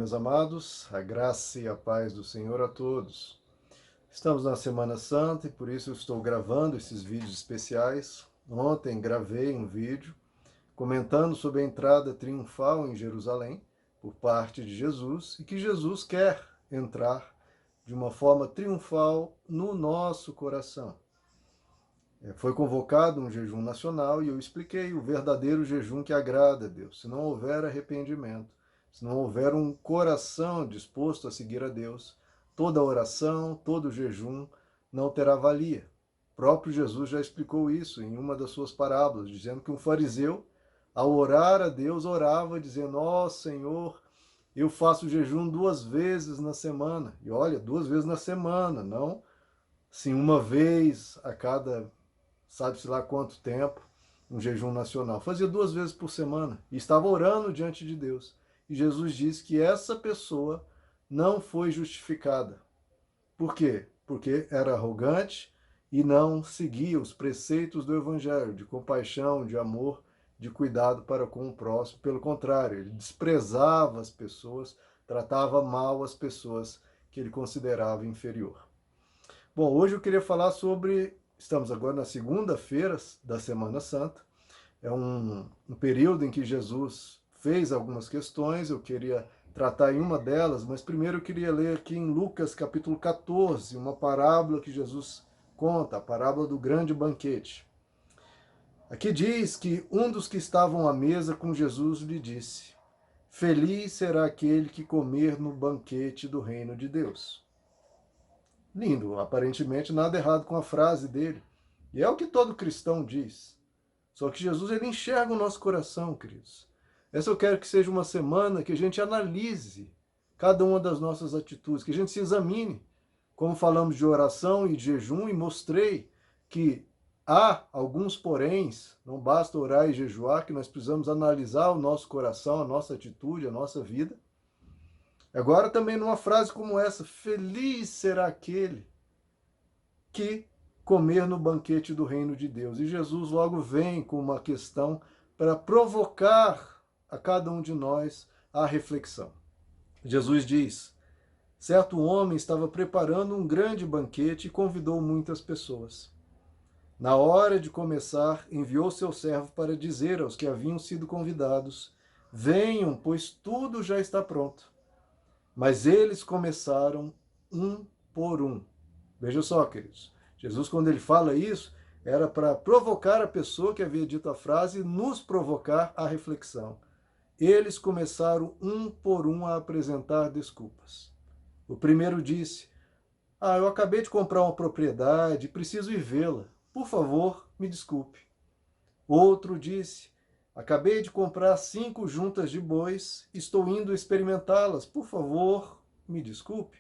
meus amados, a graça e a paz do Senhor a todos. Estamos na Semana Santa e por isso eu estou gravando esses vídeos especiais. Ontem gravei um vídeo comentando sobre a entrada triunfal em Jerusalém por parte de Jesus e que Jesus quer entrar de uma forma triunfal no nosso coração. Foi convocado um jejum nacional e eu expliquei o verdadeiro jejum que agrada a Deus. Se não houver arrependimento, se não houver um coração disposto a seguir a Deus, toda oração, todo jejum não terá valia. O próprio Jesus já explicou isso em uma das suas parábolas, dizendo que um fariseu, ao orar a Deus, orava dizendo: ó Senhor, eu faço jejum 2 vezes na semana. E olha, 2 vezes na semana, não sim uma vez a cada sabe-se lá quanto tempo, um jejum nacional. Fazia 2 vezes por semana e estava orando diante de Deus. E Jesus disse que essa pessoa não foi justificada. Por quê? Porque era arrogante e não seguia os preceitos do Evangelho, de compaixão, de amor, de cuidado para com o próximo. Pelo contrário, ele desprezava as pessoas, tratava mal as pessoas que ele considerava inferior. Bom, hoje eu queria falar sobre. Estamos agora na segunda-feira da Semana Santa. É um período em que Jesus fez algumas questões. Eu queria tratar em uma delas, mas primeiro eu queria ler aqui em Lucas capítulo 14, uma parábola que Jesus conta, a parábola do grande banquete. Aqui diz que um dos que estavam à mesa com Jesus lhe disse: Feliz será aquele que comer no banquete do reino de Deus. Lindo, aparentemente nada errado com a frase dele. E é o que todo cristão diz. Só que Jesus ele enxerga o nosso coração, queridos. Essa eu quero que seja uma semana que a gente analise cada uma das nossas atitudes, que a gente se examine. Como falamos de oração e de jejum, e mostrei que há alguns poréns, não basta orar e jejuar, que nós precisamos analisar o nosso coração, a nossa atitude, a nossa vida. Agora também numa frase como essa: feliz será aquele que comer no banquete do reino de Deus. E Jesus logo vem com uma questão para provocar a cada um de nós a reflexão. Jesus diz: certo homem estava preparando um grande banquete e convidou muitas pessoas. Na hora de começar, enviou seu servo para dizer aos que haviam sido convidados: venham, pois tudo já está pronto. Mas eles começaram um por um. Veja só, queridos. Jesus, quando ele fala isso, era para provocar a pessoa que havia dito a frase e nos provocar a reflexão. Eles começaram um por um a apresentar desculpas. O primeiro disse: eu acabei de comprar uma propriedade, preciso ir vê-la. Por favor, me desculpe. Outro disse: acabei de comprar 5 juntas de bois, estou indo experimentá-las. Por favor, me desculpe.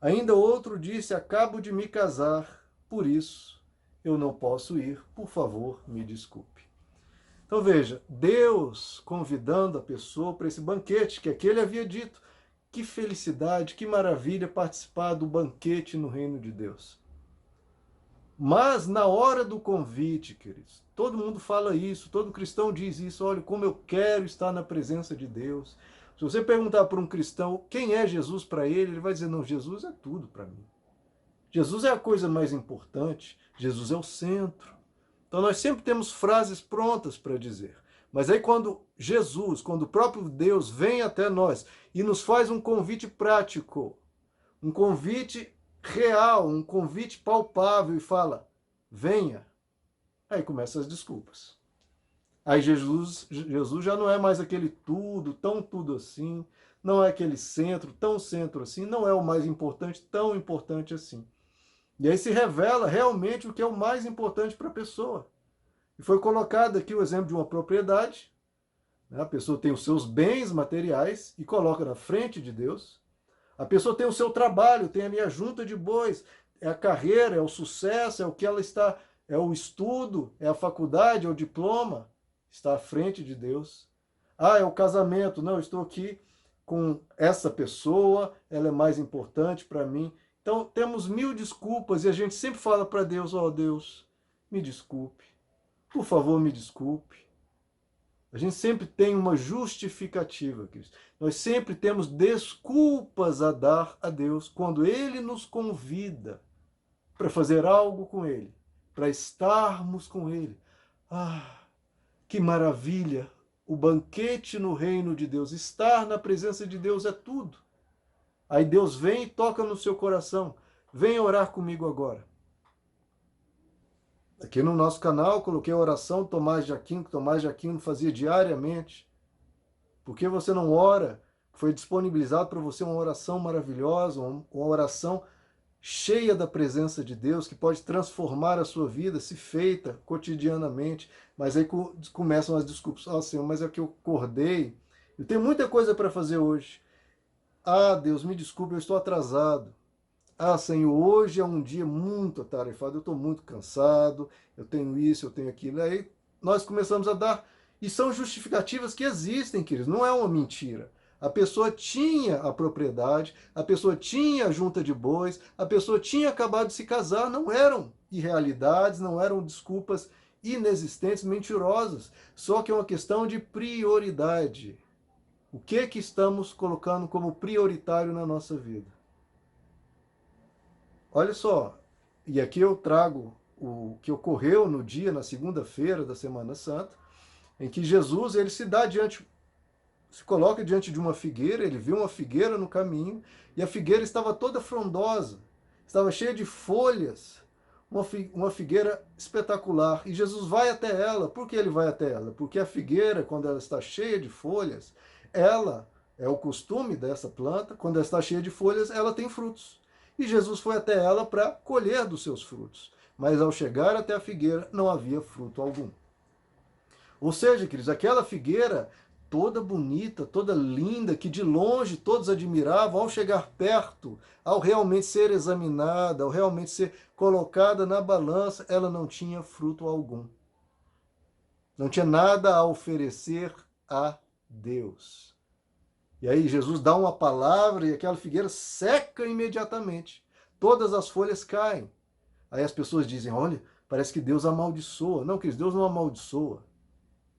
Ainda outro disse: acabo de me casar, por isso eu não posso ir. Por favor, me desculpe. Então veja, Deus convidando a pessoa para esse banquete que aquele havia dito. Que felicidade, que maravilha participar do banquete no reino de Deus. Mas na hora do convite, queridos, todo mundo fala isso, todo cristão diz isso: olha, como eu quero estar na presença de Deus. Se você perguntar para um cristão quem é Jesus para ele vai dizer: não, Jesus é tudo para mim. Jesus é a coisa mais importante, Jesus é o centro. Então nós sempre temos frases prontas para dizer. Mas aí quando Jesus, quando o próprio Deus vem até nós e nos faz um convite prático, um convite real, um convite palpável e fala: venha. Aí começam as desculpas. Aí Jesus já não é mais aquele tudo, tão tudo assim, não é aquele centro, tão centro assim, não é o mais importante, tão importante assim. E aí se revela realmente o que é o mais importante para a pessoa. E foi colocado aqui o exemplo de uma propriedade, né? A pessoa tem os seus bens materiais e coloca na frente de Deus. A pessoa tem o seu trabalho, tem ali a junta de bois, é a carreira, é o sucesso, é o que ela está, é o estudo, é a faculdade, é o diploma, está à frente de Deus. É o casamento, não, eu estou aqui com essa pessoa, ela é mais importante para mim. Então temos mil desculpas e a gente sempre fala para Deus: ó Deus, me desculpe, por favor me desculpe. A gente sempre tem uma justificativa, Cristo. Nós sempre temos desculpas a dar a Deus quando Ele nos convida para fazer algo com Ele, para estarmos com Ele. Ah, que maravilha! O banquete no reino de Deus, estar na presença de Deus é tudo. Aí Deus vem e toca no seu coração. Venha orar comigo agora. Aqui no nosso canal coloquei a oração Tomás de Aquino, que Tomás de Aquino fazia diariamente. Por que você não ora? Foi disponibilizado para você uma oração maravilhosa, uma oração cheia da presença de Deus, que pode transformar a sua vida, se feita cotidianamente. Mas aí começam as desculpas. Ah, Senhor, mas é que eu acordei. Eu tenho muita coisa para fazer hoje. Ah, Deus, me desculpe, eu estou atrasado. Ah, Senhor, hoje é um dia muito atarefado, eu estou muito cansado, eu tenho isso, eu tenho aquilo. Aí nós começamos a dar, e são justificativas que existem, queridos, não é uma mentira. A pessoa tinha a propriedade, a pessoa tinha a junta de bois, a pessoa tinha acabado de se casar, não eram irrealidades, não eram desculpas inexistentes, mentirosas, só que é uma questão de prioridade. O que estamos colocando como prioritário na nossa vida? Olha só, e aqui eu trago o que ocorreu no dia, na segunda-feira da Semana Santa, em que Jesus ele se coloca diante de uma figueira, ele viu uma figueira no caminho, e a figueira estava toda frondosa, estava cheia de folhas, uma figueira espetacular. E Jesus vai até ela. Por que ele vai até ela? Porque a figueira, quando ela está cheia de folhas, ela, é o costume dessa planta, quando ela está cheia de folhas, ela tem frutos. E Jesus foi até ela para colher dos seus frutos. Mas ao chegar até a figueira, não havia fruto algum. Ou seja, queridos, aquela figueira toda bonita, toda linda, que de longe todos admiravam, ao chegar perto, ao realmente ser examinada, ao realmente ser colocada na balança, ela não tinha fruto algum. Não tinha nada a oferecer a Deus. E aí Jesus dá uma palavra e aquela figueira seca imediatamente. Todas as folhas caem. Aí as pessoas dizem, olha, parece que Deus amaldiçoa. Não, queridos, Deus não amaldiçoa.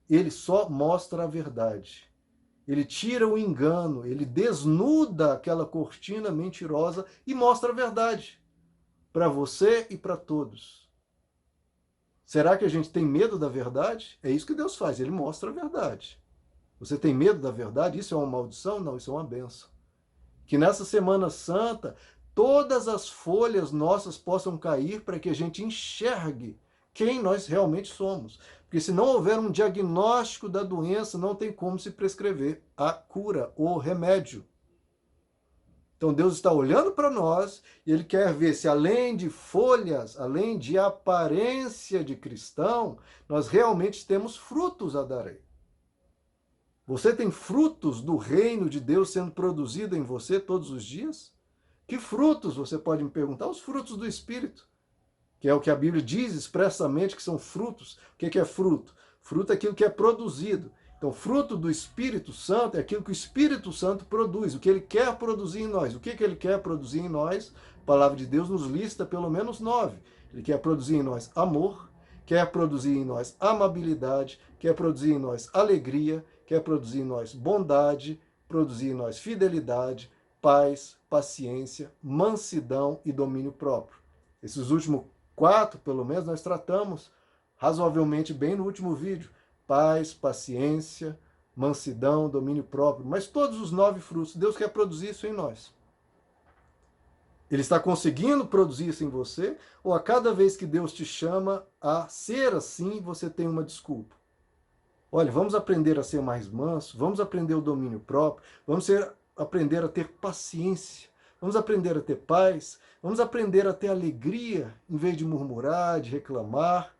Ele só mostra a verdade. Ele tira o engano, ele desnuda aquela cortina mentirosa e mostra a verdade para você e para todos. Será que a gente tem medo da verdade? É isso que Deus faz, ele mostra a verdade. Você tem medo da verdade? Isso é uma maldição? Não, isso é uma bênção. Que nessa Semana Santa, todas as folhas nossas possam cair para que a gente enxergue quem nós realmente somos. Porque se não houver um diagnóstico da doença, não tem como se prescrever a cura, o remédio. Então Deus está olhando para nós e Ele quer ver se além de folhas, além de aparência de cristão, nós realmente temos frutos a dar aí. Você tem frutos do reino de Deus sendo produzido em você todos os dias? Que frutos, você pode me perguntar? Os frutos do Espírito, que é o que a Bíblia diz expressamente que são frutos. O que é fruto? Fruto é aquilo que é produzido. Então, fruto do Espírito Santo é aquilo que o Espírito Santo produz, o que ele quer produzir em nós. O que ele quer produzir em nós? A palavra de Deus nos lista pelo menos 9. Ele quer produzir em nós amor, quer produzir em nós amabilidade, quer produzir em nós alegria, quer produzir em nós bondade, produzir em nós fidelidade, paz, paciência, mansidão e domínio próprio. Esses últimos 4, pelo menos, nós tratamos razoavelmente bem no último vídeo. Paz, paciência, mansidão, domínio próprio. Mas todos os 9 frutos, Deus quer produzir isso em nós. Ele está conseguindo produzir isso em você? Ou a cada vez que Deus te chama a ser assim, você tem uma desculpa? Olha, vamos aprender a ser mais manso, vamos aprender o domínio próprio, vamos aprender a ter paciência, vamos aprender a ter paz, vamos aprender a ter alegria em vez de murmurar, de reclamar,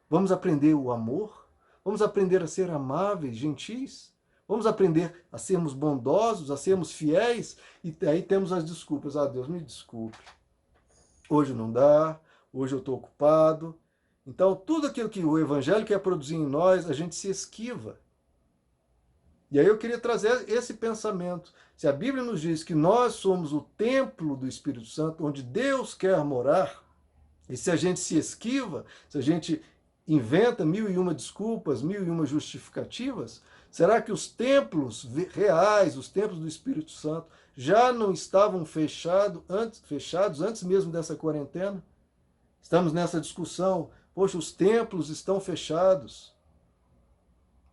vamos aprender o amor, vamos aprender a ser amáveis, gentis, vamos aprender a sermos bondosos, a sermos fiéis, e aí temos as desculpas. Ah, Deus, me desculpe, hoje não dá, hoje eu estou ocupado. Então, tudo aquilo que o Evangelho quer produzir em nós, a gente se esquiva. E aí eu queria trazer esse pensamento. Se a Bíblia nos diz que nós somos o templo do Espírito Santo, onde Deus quer morar, e se a gente se esquiva, se a gente inventa mil e uma desculpas, mil e uma justificativas? Será que os templos reais, os templos do Espírito Santo, já não estavam fechados antes mesmo dessa quarentena? Estamos nessa discussão. Poxa, os templos estão fechados.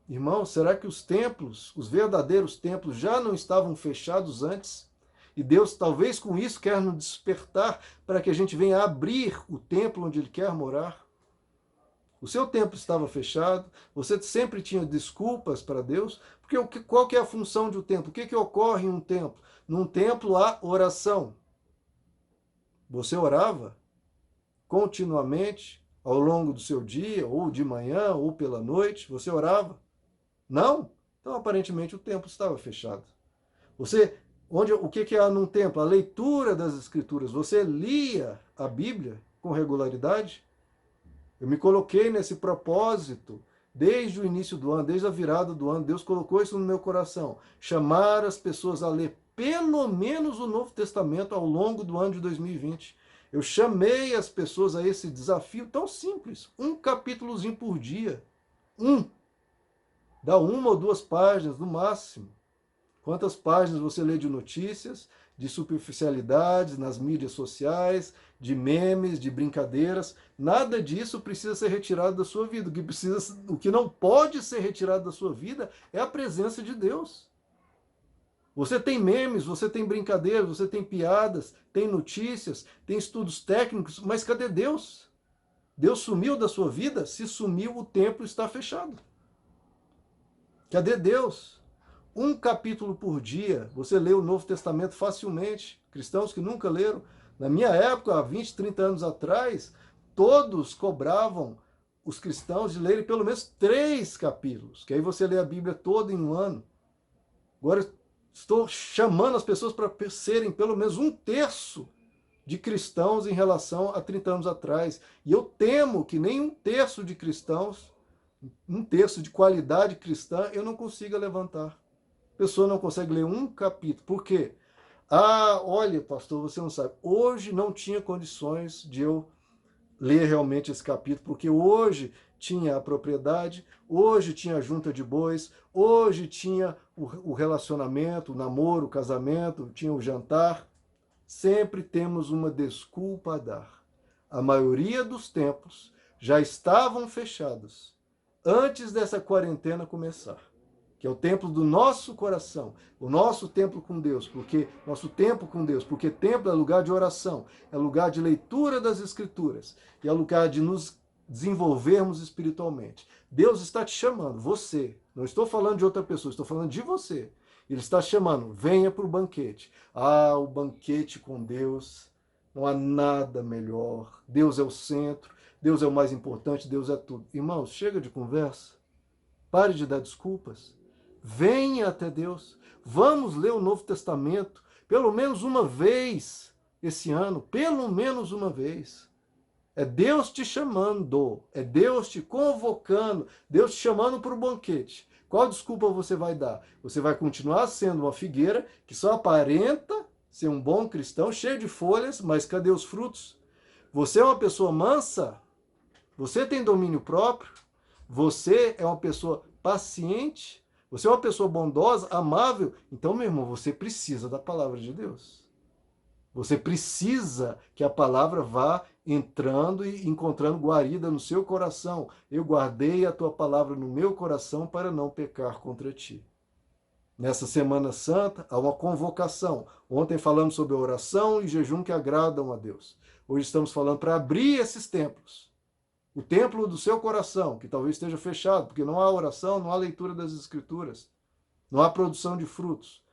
Irmãos, será que os templos, os verdadeiros templos, já não estavam fechados antes? E Deus, talvez com isso, quer nos despertar para que a gente venha abrir o templo onde Ele quer morar? O seu templo estava fechado, você sempre tinha desculpas para Deus, porque qual que é a função de um templo? O que ocorre em um templo? Num templo há oração. Você orava continuamente ao longo do seu dia, ou de manhã, ou pela noite, você orava? Não? Então, aparentemente, o templo estava fechado. O que há num templo? A leitura das Escrituras. Você lia a Bíblia com regularidade? Eu me coloquei nesse propósito desde o início do ano, desde a virada do ano. Deus colocou isso no meu coração. Chamar as pessoas a ler pelo menos o Novo Testamento ao longo do ano de 2020. Eu chamei as pessoas a esse desafio tão simples. Um capítulozinho por dia. Dá uma ou duas páginas no máximo. Quantas páginas você lê de notícias, de superficialidades nas mídias sociais, de memes, de brincadeiras? Nada disso precisa ser retirado da sua vida. O que não pode ser retirado da sua vida é a presença de Deus. Você tem memes, você tem brincadeiras, você tem piadas, tem notícias, tem estudos técnicos, mas cadê Deus? Deus sumiu da sua vida? Se sumiu, o templo está fechado. Cadê Deus? Um capítulo por dia, você lê o Novo Testamento facilmente. Cristãos que nunca leram. Na minha época, há 20, 30 anos atrás, todos cobravam os cristãos de lerem pelo menos 3 capítulos, que aí você lê a Bíblia toda em um ano. Agora, estou chamando as pessoas para serem pelo menos 1/3 de cristãos em relação a 30 anos atrás. E eu temo que nem 1/3 de cristãos, 1/3 de qualidade cristã, eu não consiga levantar. A pessoa não consegue ler um capítulo. Por quê? Ah, olha, pastor, você não sabe. Hoje não tinha condições de eu ler realmente esse capítulo, porque hoje tinha a propriedade, hoje tinha a junta de bois, hoje tinha o relacionamento, o namoro, o casamento, tinha o jantar. Sempre temos uma desculpa a dar. A maioria dos templos já estavam fechados antes dessa quarentena começar, que é o templo do nosso coração, o nosso templo com Deus, porque templo é lugar de oração, é lugar de leitura das Escrituras, e é lugar de nos desenvolvermos espiritualmente. Deus está te chamando, você, não estou falando de outra pessoa, estou falando de você. Ele está chamando, venha para o banquete. Ah, o banquete com Deus, não há nada melhor. Deus é o centro, Deus é o mais importante, Deus é tudo. Irmãos, chega de conversa, pare de dar desculpas. Venha até Deus. Vamos ler o Novo Testamento pelo menos uma vez esse ano, pelo menos uma vez. É Deus te chamando, é Deus te convocando, Deus te chamando para o banquete. Qual desculpa você vai dar? Você vai continuar sendo uma figueira que só aparenta ser um bom cristão, cheio de folhas, mas cadê os frutos? Você é uma pessoa mansa? Você tem domínio próprio? Você é uma pessoa paciente? Você é uma pessoa bondosa, amável? Então, meu irmão, você precisa da palavra de Deus. Você precisa que a palavra vá entrando e encontrando guarida no seu coração. Eu guardei a tua palavra no meu coração para não pecar contra ti. Nessa Semana Santa, há uma convocação. Ontem falamos sobre a oração e jejum que agradam a Deus. Hoje estamos falando para abrir esses templos. O templo do seu coração, que talvez esteja fechado, porque não há oração, não há leitura das Escrituras, não há produção de frutos.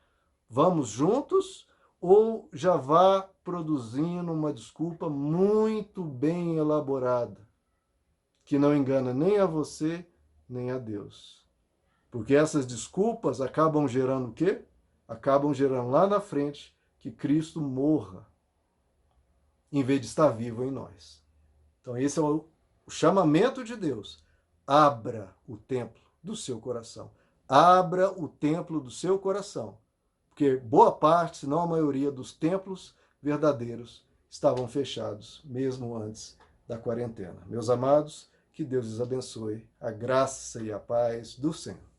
Vamos juntos ou já vá produzindo uma desculpa muito bem elaborada, que não engana nem a você, nem a Deus. Porque essas desculpas acabam gerando o quê? Acabam gerando lá na frente que Cristo morra, em vez de estar vivo em nós. Então esse é o chamamento de Deus. Abra o templo do seu coração. Abra o templo do seu coração. Porque boa parte, se não a maioria, dos templos verdadeiros estavam fechados, mesmo antes da quarentena. Meus amados, que Que Deus os abençoe. A graça e a paz do Senhor.